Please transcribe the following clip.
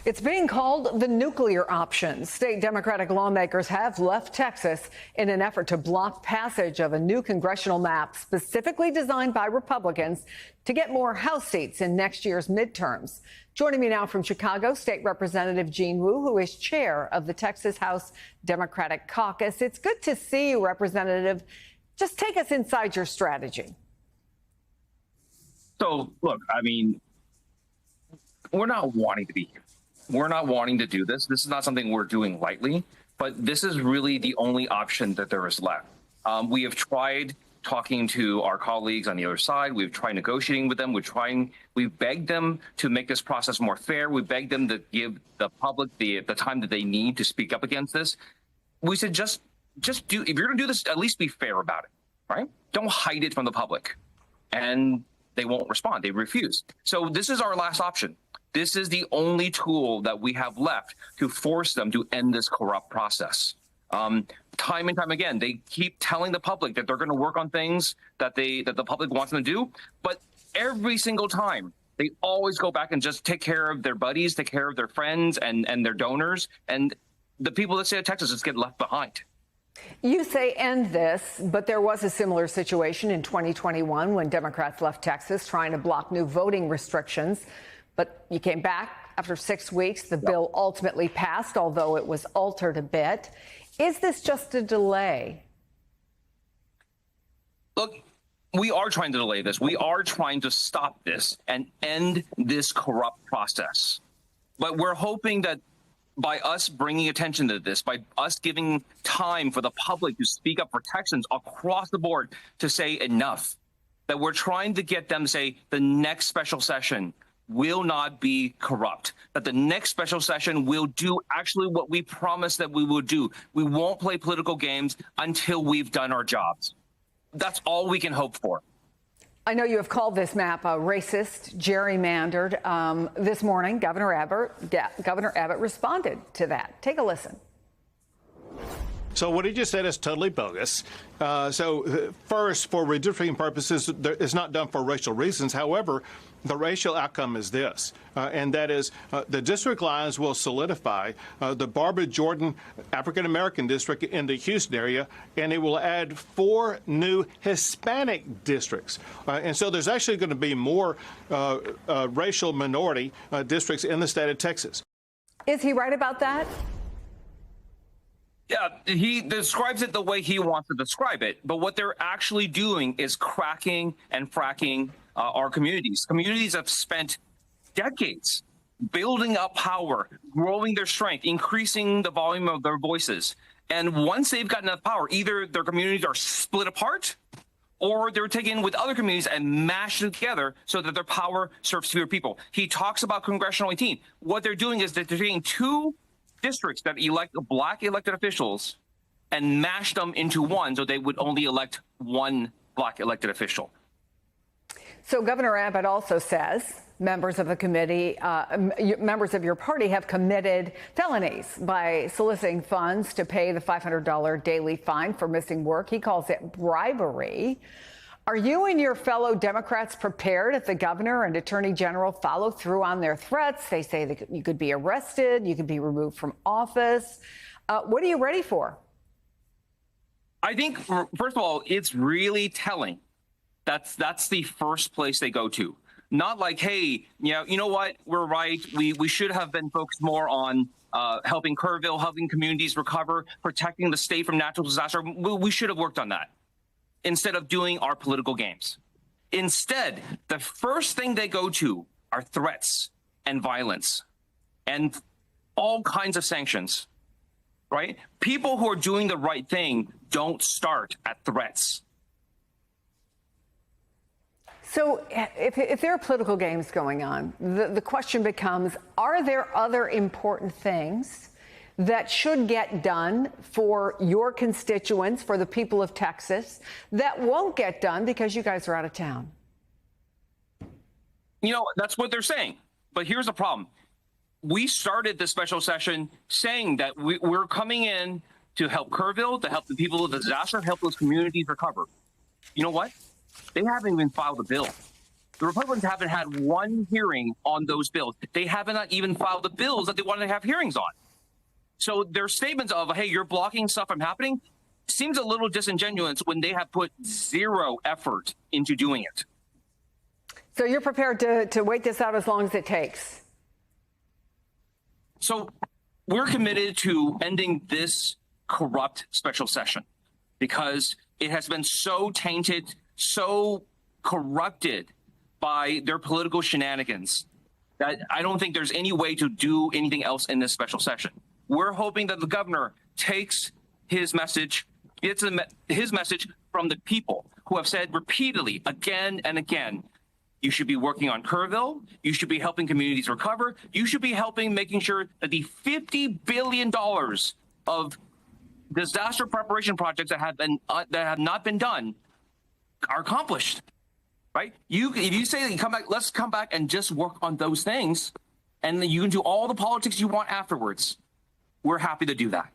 It's being called the nuclear option. State Democratic lawmakers have left Texas in an effort to block passage of a new congressional map specifically designed by Republicans to get more House seats in next year's midterms. Joining me now from Chicago, State Representative Jean Wu, who is chair of the Texas House Democratic Caucus. It's good to see you, Representative. Just take us inside your strategy. So, look, I mean, we're not wanting to be here. We're not wanting to do this. This is not something we're doing lightly, but this is really the only option that there is left. We have tried talking to our colleagues on the other side. We've tried negotiating with them. We've begged them to make this process more fair. We begged them to give the public the time that they need to speak up against this. We said, just do, if you're going to do this, at least be fair about it, right? Don't hide it from the public. And they won't respond. They refuse. So this is our last option. This is the only tool that we have left to force them to end this corrupt process. Time and time again, they keep telling the public that they're going to work on things that the public wants them to do, but every single time they always go back and just take care of their buddies, take care of their friends and their donors, and the people that stay in Texas just get left behind. You say end this, but there was a similar situation in 2021 when Democrats left Texas trying to block new voting restrictions. But you came back after 6 weeks. The bill ultimately passed, although it was altered a bit. Is this just a delay? Look, we are trying to delay this. We are trying to stop this and end this corrupt process. But we're hoping that by us bringing attention to this, by us giving time for the public to speak up for Texans across the board to say enough, that we're trying to get them to say the next special session will not be corrupt, that the next special session will do actually what we promised that we would do. We won't play political games until we've done our jobs. That's all we can hope for. I know you have called this map racist, gerrymandered. This morning, Governor Abbott responded to that. Take a listen. So what he just said is totally bogus. First, for redistricting purposes, it's not done for racial reasons. However, the racial outcome is this, and that is the district lines will solidify the Barbara Jordan African-American district in the Houston area, and it will add 4 new Hispanic districts. And so there's actually going to be more racial minority districts in the state of Texas. Is he right about that? Yeah, he describes it the way he wants to describe it. But what they're actually doing is cracking and fracking our communities. Communities have spent decades building up power, growing their strength, increasing the volume of their voices. And once they've got enough power, either their communities are split apart or they're taken with other communities and mashed together so that their power serves fewer people. He talks about Congressional 18. What they're doing is that they're taking 2 districts that elect black elected officials and mash them into one so they would only elect 1 black elected official. So Governor Abbott also says members of the committee, members of your party have committed felonies by soliciting funds to pay the $500 daily fine for missing work. He calls it bribery. Are you and your fellow Democrats prepared if the governor and attorney general follow through on their threats? They say that you could be arrested, you could be removed from office. What are you ready for? I think, first of all, it's really telling. That's the first place they go to. Not like, hey, you know what? We're right. We should have been focused more on helping Kerrville, helping communities recover, protecting the state from natural disaster. We should have worked on that instead of doing our political games. Instead, the first thing they go to are threats and violence and all kinds of sanctions, right? People who are doing the right thing don't start at threats. So if there are political games going on, the question becomes, are there other important things that should get done for your constituents, for the people of Texas, that won't get done because you guys are out of town? You know, that's what they're saying. But here's the problem. We started this special session saying that we're coming in to help Kerrville, to help the people of the disaster, help those communities recover. You know what? They haven't even filed a bill. The Republicans haven't had one hearing on those bills. They haven't even filed the bills that they wanted to have hearings on. So their statements of, hey, you're blocking stuff from happening seems a little disingenuous when they have put zero effort into doing it. So you're prepared to wait this out as long as it takes? So we're committed to ending this corrupt special session because it has been so tainted, so corrupted by their political shenanigans that I don't think there's any way to do anything else in this special session. We're hoping that the governor takes his message, gets his message from the people who have said repeatedly, again and again, you should be working on Kerrville. You should be helping communities recover. You should be helping making sure that the $50 billion of disaster preparation projects that have not been done are accomplished. Right? If you say that you come back, let's come back and just work on those things, and then you can do all the politics you want afterwards. We're happy to do that.